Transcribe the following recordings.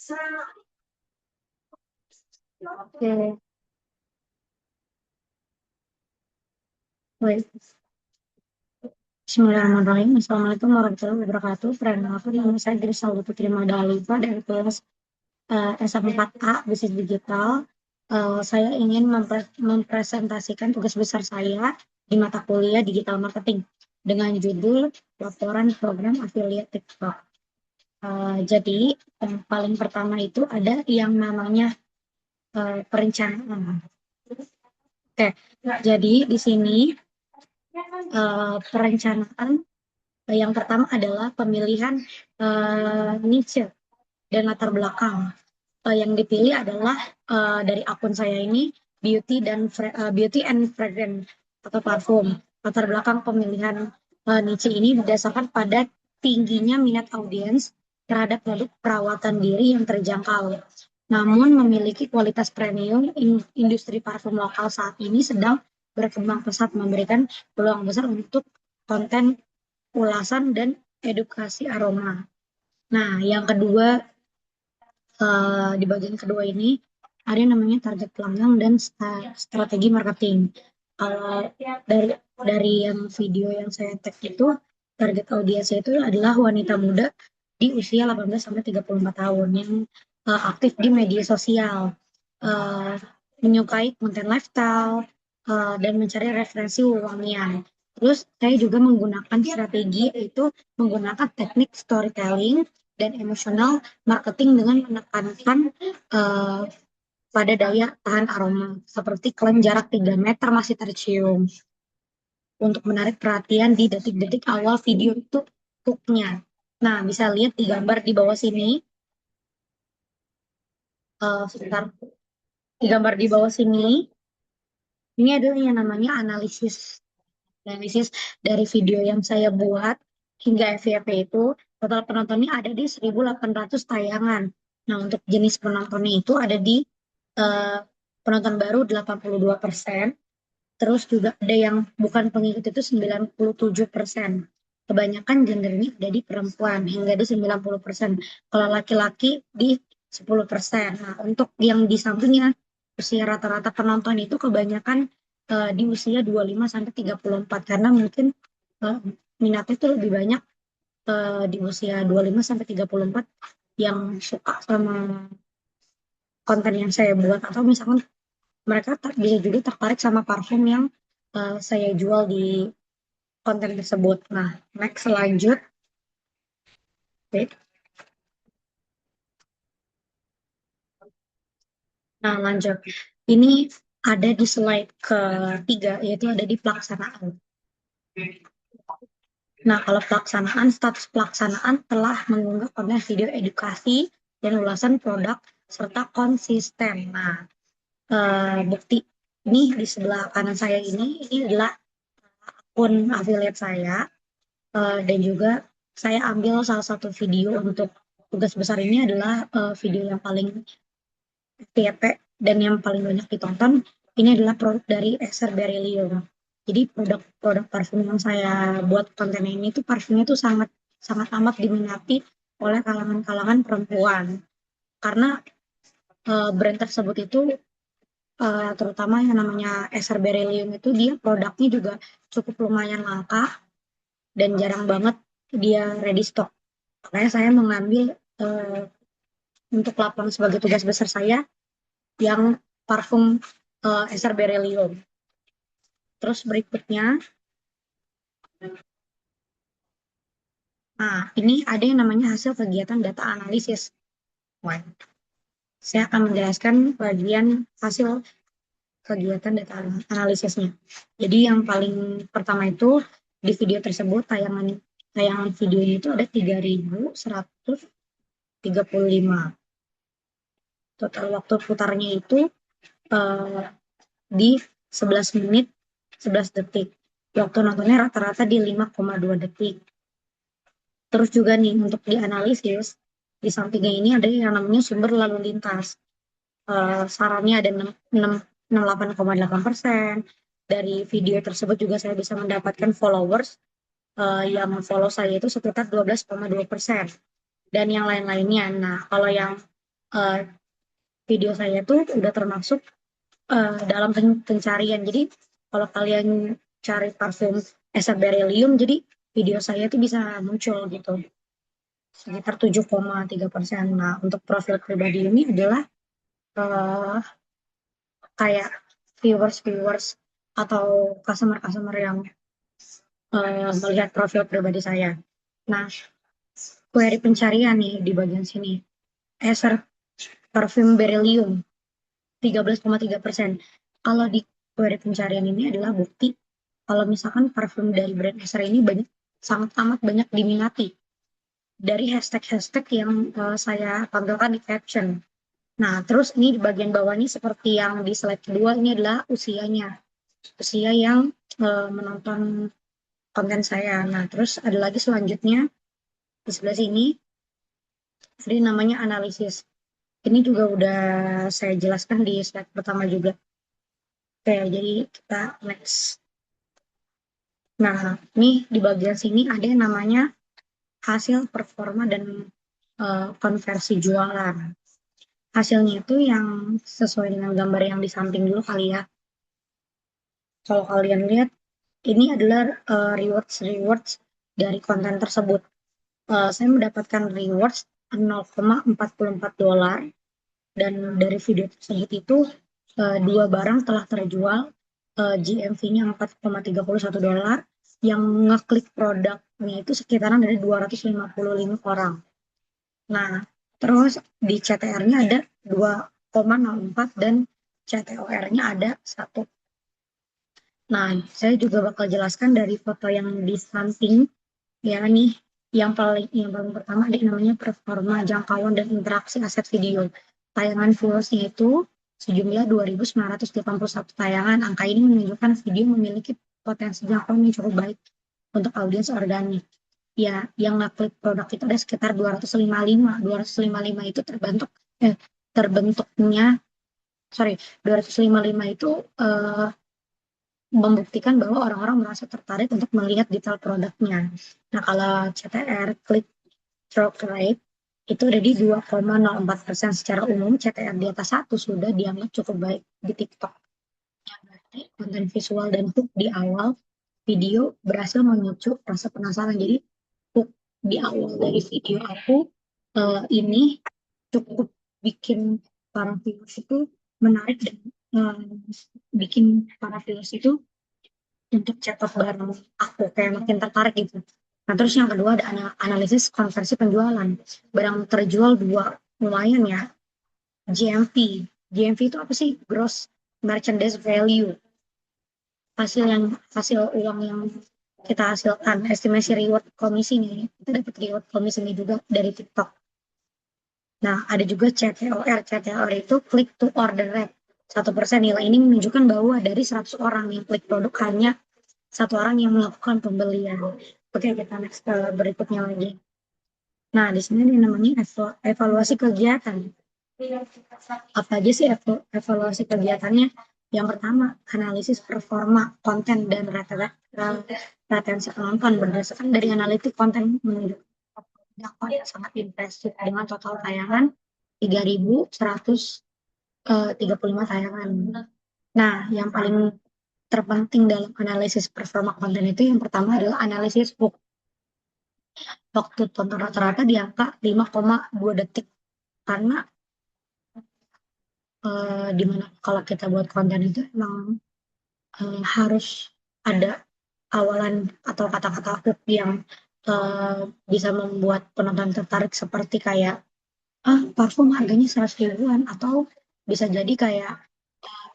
Oke, baik. Bismillahirrahmanirrahim. Assalamualaikum warahmatullahi wabarakatuh. Perkenalkan nama saya Grace Saldo Putri Madalifa dari kelas SM4A Bisnis Digital. Saya ingin mempresentasikan tugas besar saya di mata kuliah Digital Marketing dengan judul Laporan Program Affiliate TikTok. Jadi yang paling pertama itu ada yang namanya perencanaan. Oke, jadi di sini perencanaan yang pertama adalah pemilihan niche dan latar belakang. Yang dipilih adalah dari akun saya ini beauty and fragrance atau parfum. Latar belakang pemilihan niche ini berdasarkan pada tingginya minat audiens terhadap produk perawatan diri yang terjangkau. Namun memiliki kualitas premium, industri parfum lokal saat ini sedang berkembang pesat, memberikan peluang besar untuk konten ulasan dan edukasi aroma. Nah, yang kedua, di bagian kedua ini ada yang namanya target pelanggan dan strategi marketing. Kalau dari yang video yang saya tag itu, target audiensnya itu adalah wanita muda di usia 18 sampai 34 tahun yang aktif di media sosial, uh, menyukai konten lifestyle, dan mencari referensi wangian. Terus saya juga menggunakan strategi yaitu menggunakan teknik storytelling dan emotional marketing dengan menekankan uh, pada daya tahan aroma seperti klaim jarak 3 meter masih tercium untuk menarik perhatian di detik-detik awal video itu hooknya. Nah, bisa lihat di gambar di bawah sini. Sebentar. Di gambar di bawah sini, ini adalah yang namanya analisis dari video yang saya buat hingga FYP itu. Total penontonnya ada di 1.800 tayangan. Nah, untuk jenis penontonnya itu ada di eh, penonton baru 82%. Terus juga ada yang bukan pengikut itu 97%. Kebanyakan gendernya ada di perempuan hingga di 90%. Kalau laki-laki di 10%. Nah, untuk yang di sampingnya usia rata-rata penonton itu kebanyakan di usia 25 sampai 34 karena mungkin uh, minatnya itu lebih banyak di usia 25 sampai 34 yang suka sama konten yang saya buat atau misalkan mereka bisa juga tertarik sama parfum yang saya jual di konten tersebut. Nah, next lanjut. Oke. Nah, lanjut. Ini ada di slide ketiga, yaitu ada di pelaksanaan. Nah, kalau pelaksanaan, status pelaksanaan telah mengunggah konten video edukasi dan ulasan produk serta konsisten. Nah, bukti ini di sebelah kanan saya ini adalah akun affiliate saya. Dan juga saya ambil salah satu video untuk tugas besar ini adalah video yang paling FYP dan yang paling banyak ditonton. Ini adalah produk dari Esther Beryllium. Jadi produk parfum yang saya buat konten ini tuh parfumnya tuh sangat sangat amat diminati oleh kalangan-kalangan perempuan karena brand tersebut itu terutama yang namanya Esther Beryllium itu dia produknya juga cukup lumayan langka dan jarang banget dia ready stock. Makanya saya mengambil uh, untuk laporan sebagai tugas besar saya yang parfum Esther Beryllium. Terus berikutnya, nah ini ada yang namanya hasil kegiatan data analisis. Wah, saya akan menjelaskan bagian hasil kegiatan data analisisnya. Jadi yang paling pertama itu di video tersebut tayangan videonya itu ada 3.135. Total waktu putarnya itu di 11 menit 11 detik. Waktu nontonnya rata-rata di 5,2 detik. Terus juga nih untuk dianalisis, di sampingnya ini ada yang namanya sumber lalu lintas. Sarannya ada 68,8%. Dari video tersebut juga saya bisa mendapatkan followers yang follow saya itu sekitar 12,2%. Dan yang lain-lainnya. Nah, kalau yang eh, video saya tuh udah termasuk dalam pencarian. Jadi kalau kalian cari parfum Esa Beryllium, jadi video saya tuh bisa muncul gitu sekitar 7,3%. Nah, untuk profil pribadi ini adalah eh, kayak viewers-viewers atau customer-customer yang melihat profil pribadi saya. Nah, query pencarian nih di bagian sini. Acer Parfum Beryllium 13,3%. Kalau di query pencarian ini adalah bukti kalau misalkan parfum dari brand Acer ini banyak, sangat amat banyak diminati dari hashtag-hashtag yang saya tampilkan di caption. Nah, terus ini di bagian bawah ini seperti yang di slide kedua ini adalah usianya. Usia yang menonton konten saya. Nah, terus ada lagi selanjutnya di sebelah sini, ada namanya analisis. Ini juga udah saya jelaskan di slide pertama juga. Oke, jadi kita next. Nah, ini di bagian sini ada yang namanya hasil performa dan konversi jualan. Hasilnya itu yang sesuai dengan gambar yang di samping dulu kali ya. Kalau kalian lihat, ini adalah rewards dari konten tersebut. Saya mendapatkan rewards 0,44 dolar dan dari video tersebut itu dua barang telah terjual, GMV-nya 4,31 dolar, yang ngeklik produknya itu sekitaran dari 255 orang. Nah, terus di CTR-nya ada 2,04 dan CTOR-nya ada 1. Nah, saya juga bakal jelaskan dari foto yang di samping ya nih, yang paling pertama ada yang namanya performa jangkauan dan interaksi aset video. Tayangan viewersnya itu sejumlah 2.981 tayangan. Angka ini menunjukkan video memiliki potensi jangkauan yang cukup baik untuk audiens organik. Ya, yang ngeklik produk itu ada sekitar 255. 255 itu terbentuknya, sorry, 255 itu membuktikan bahwa orang-orang merasa tertarik untuk melihat detail produknya. Nah, kalau CTR, click through rate, itu ada di 2,04%. Secara umum, CTR di atas 1 sudah dianggap cukup baik di TikTok. Yang berarti konten visual dan hook di awal video berhasil memicu rasa penasaran. Jadi, hook di awal dari video aku ini cukup bikin para viewers itu menarik dan bikin para viewers itu untuk cetak barang aku kayak makin tertarik gitu. Nah, terus yang kedua ada analisis konversi penjualan. Barang terjual dua, lumayan ya. GMV. GMV itu apa sih? Gross Merchandise Value. Hasil uang yang kita hasilkan, estimasi reward komisi nih. Kita dapat reward komisi ini juga dari TikTok. Nah, ada juga CTOR. CTOR itu click to order rate. 1% nilai ini menunjukkan bahwa dari 100 orang yang klik produk hanya satu orang yang melakukan pembelian. Oke, kita next ke berikutnya lagi. Nah, di sini ini namanya evaluasi kegiatan. Apa aja sih evaluasi kegiatannya? Yang pertama, analisis performa konten dan retensi penonton berdasarkan dari analitik konten menunjukkan dakwah yang sangat impresif dengan total tayangan 3.135 tayangan. Nah, yang paling terpenting dalam analisis performa konten itu yang pertama adalah analisis hook. Waktu tonton rata-rata di angka 5,2 detik. Karena dimana kalau kita buat konten itu emang harus ada awalan atau kata-kata hook yang bisa membuat penonton tertarik, seperti kayak parfum harganya 100 ribuan, atau bisa jadi kayak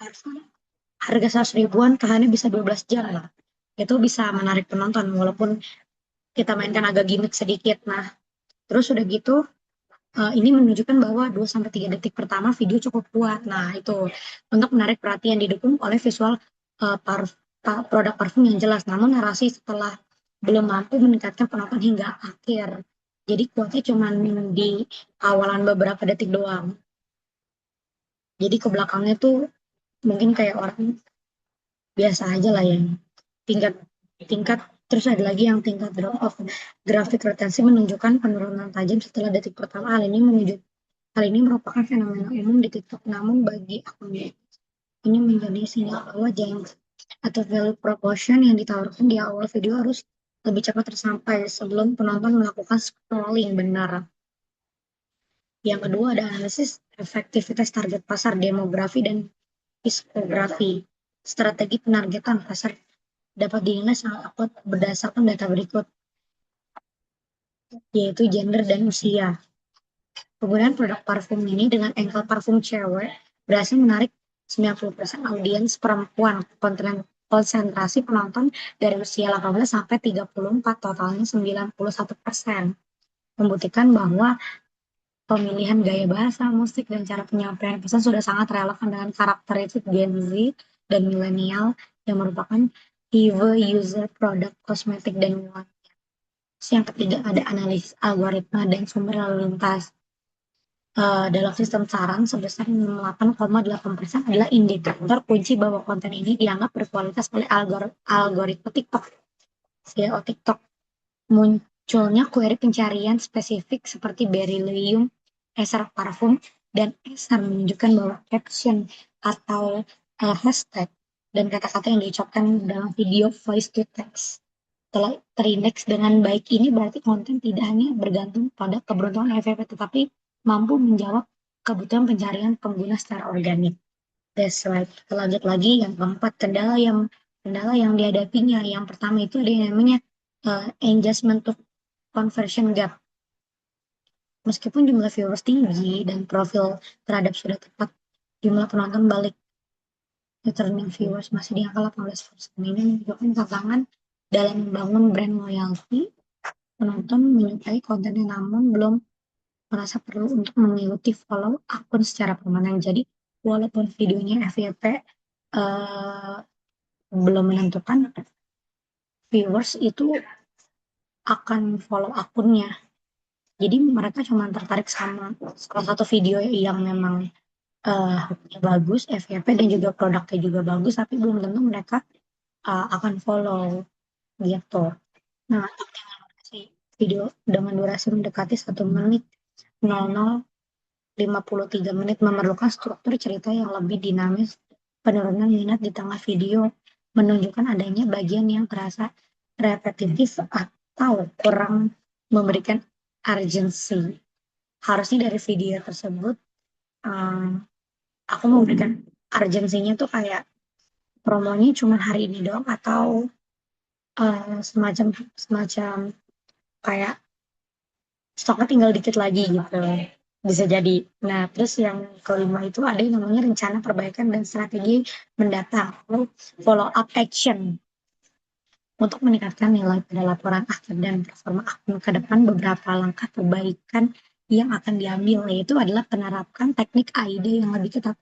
parfum harga 100 ribuan tahannya bisa 12 jam lah. Itu bisa menarik penonton walaupun kita mainkan agak gimmick sedikit. Nah, terus udah gitu ini menunjukkan bahwa 2-3 detik pertama video cukup kuat. Nah, itu untuk menarik perhatian, didukung oleh visual produk parfum yang jelas. Namun narasi setelah belum mampu meningkatkan penonton hingga akhir. Jadi kuatnya cuma di awalan beberapa detik doang. Jadi ke belakangnya tuh mungkin kayak orang biasa aja lah yang tingkat tingkat terus ada lagi yang tingkat drop off. Grafik retensi menunjukkan penurunan tajam setelah detik pertama. Hal ini menunjukkan Hal ini merupakan fenomena umum di TikTok, namun bagi akun ini menjadi sinyal bahwa janji atau value proposition yang ditawarkan di awal video harus lebih cepat tersampai sebelum penonton melakukan scrolling benar. Yang kedua ada analisis efektivitas target pasar, demografi, dan psikografi. Strategi penargetan pasar dapat dinilai sangat akurat berdasarkan data berikut, yaitu gender dan usia. Penggunaan produk parfum ini dengan engkel parfum cewek berhasil menarik 90% audiens perempuan. Konsentrasi penonton dari usia 18 sampai 34, totalnya 91%. Membuktikan bahwa pemilihan gaya bahasa, musik, dan cara penyampaian pesan sudah sangat relevan dengan karakteristik Gen Z dan milenial yang merupakan heavy user produk kosmetik dan wangi. Yang ketiga ada analisis algoritma dan sumber lalu lintas. Dalam sistem saran sebesar 68,8% adalah indikator kunci bahwa konten ini dianggap berkualitas oleh algoritma TikTok. SEO TikTok. Munculnya query pencarian spesifik seperti beryllium, eser parfum, dan eser menunjukkan bahwa caption atau hashtag dan kata-kata yang diucapkan dalam video voice to text telah terindeks dengan baik. Ini berarti konten tidak hanya bergantung pada keberuntungan FYP, tetapi mampu menjawab kebutuhan pencarian pengguna secara organik. That's right. Kita lanjut lagi yang keempat, kendala yang dihadapinya. Yang pertama itu ada yang namanya engagement to conversion gap. Meskipun jumlah viewers tinggi dan profil terhadap sudah tepat, jumlah penonton balik returning viewers masih di angka 18%. Ini menunjukkan tantangan dalam membangun brand loyalty. Penonton menyukai kontennya namun belum merasa perlu untuk mengikuti follow akun secara permanen. Jadi walaupun videonya FYP belum menentukan, viewers itu akan follow akunnya. Jadi mereka cuma tertarik sama salah satu video yang memang bagus, FYP, dan juga produknya juga bagus, tapi belum tentu mereka akan follow gitu. Nah, video dengan durasi mendekati 1 menit 00:53 memerlukan struktur cerita yang lebih dinamis. Penurunan minat di tengah video menunjukkan adanya bagian yang terasa repetitif atau kurang memberikan urgency. Harusnya dari video tersebut aku memberikan urgensinya tuh kayak promonya cuma hari ini doang, atau semacam kayak stoknya tinggal dikit lagi gitu, bisa jadi. Nah, terus yang kelima itu ada yang namanya rencana perbaikan dan strategi mendatang atau follow up action. Untuk meningkatkan nilai pada laporan akhir dan performa akun ke depan, beberapa langkah perbaikan yang akan diambil yaitu adalah penerapan teknik AID yang lebih ketat,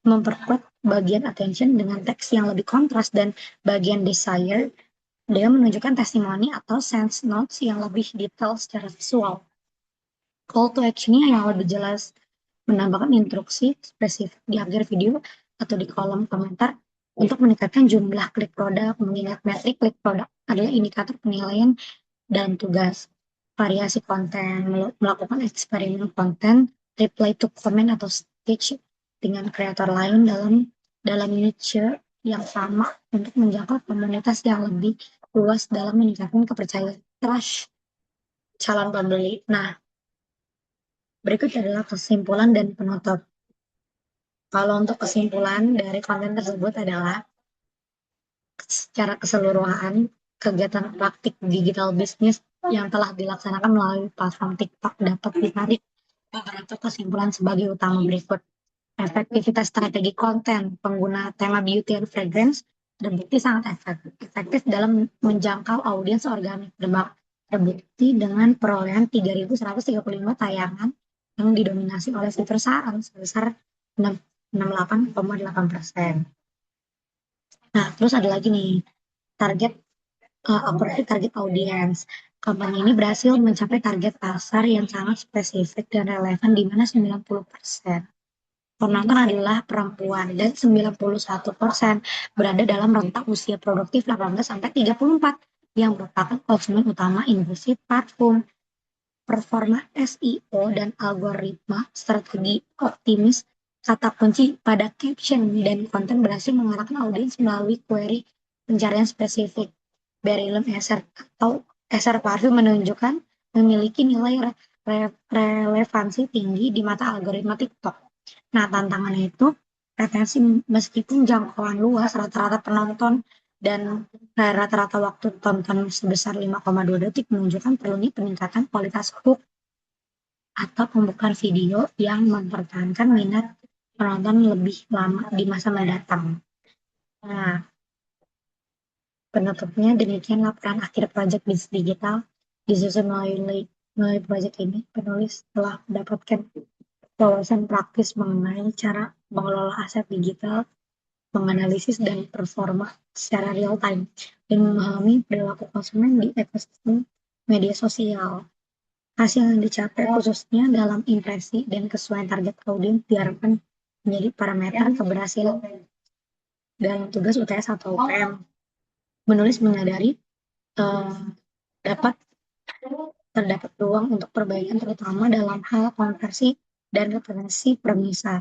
memperkuat bagian attention dengan teks yang lebih kontras, dan bagian desire dengan menunjukkan testimoni atau sense notes yang lebih detail secara visual. Call to action-nya yang lebih jelas, menambahkan instruksi spesifik di akhir video atau di kolom komentar untuk meningkatkan jumlah klik produk, mengingat metrik klik produk adalah indikator penilaian dan tugas. Variasi konten, melakukan eksperimen konten, reply to comment atau stitch dengan kreator lain dalam niche yang sama untuk menjangkau komunitas yang lebih luas dalam meningkatkan kepercayaan trust calon pembeli. Nah, berikut adalah kesimpulan dan penutup. Kalau untuk kesimpulan dari konten tersebut adalah secara keseluruhan kegiatan praktik digital bisnis yang telah dilaksanakan melalui platform TikTok dapat ditarik beberapa kesimpulan sebagai utama berikut. Efektivitas strategi konten pengguna tema beauty and fragrance terbukti sangat efektif dalam menjangkau audiens organik. Terbukti dengan perolehan 3.135 tayangan yang didominasi oleh fitur saran sebesar 68,8%. Nah, terus ada lagi nih target audiens. Kampanye ini berhasil mencapai target pasar yang sangat spesifik dan relevan, di mana 90% penonton adalah perempuan dan 91% berada dalam rentang usia produktif 18 sampai 34 yang merupakan konsumen utama industri parfum. performa SEO dan algoritma, strategi optimis, kata kunci pada caption dan konten berhasil mengarahkan audiens melalui query pencarian spesifik. Beryllium Esser atau Esser Parview menunjukkan memiliki nilai relevansi tinggi di mata algoritma TikTok. Nah, tantangannya itu retensi meskipun jangkauan luas, rata-rata penonton dan rata-rata waktu tonton sebesar 5,2 detik menunjukkan perlunya peningkatan kualitas hook atau pembukaan video yang mempertahankan minat penonton lebih lama di masa mendatang. Nah, penutupnya demikian laporan akhir proyek bisnis digital. Disusun melalui proyek ini, penulis telah mendapatkan wawasan praktis mengenai cara mengelola aset digital, menganalisis dan performa secara real time, dan memahami perilaku konsumen di ekosistem media sosial. Hasil yang dicapai khususnya dalam impresi dan kesesuaian target audiens diharapkan menjadi parameter keberhasilan dalam tugas UTS atau UPM. Menulis menyadari uh, dapat terdapat peluang untuk perbaikan terutama dalam hal konversi dan referensi permisal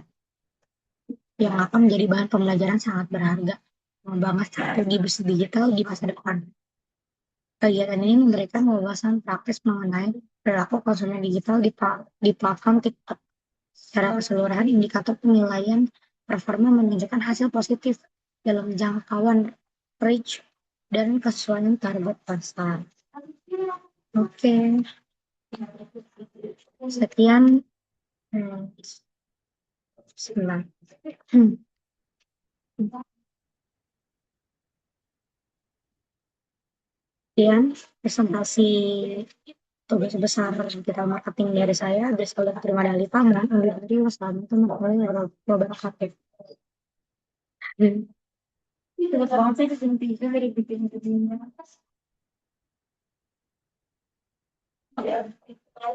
yang akan menjadi bahan pembelajaran sangat berharga membangun strategi bisnis digital di masa depan. Kegiatan ini memberikan wawasan praktis mengenai perilaku konsumen digital di platform TikTok. Secara keseluruhan, indikator penilaian performa menunjukkan hasil positif dalam jangkauan reach dan kesesuaian target pasar. Oke, sekian. Bismillah. Sekian presentasi tugas besar digital marketing dari saya. Bersalah terima dari Pak. Undur diri. Wassalamualaikum warahmatullahi wabarakatuh. Terus banget sih kesentingan dari bikin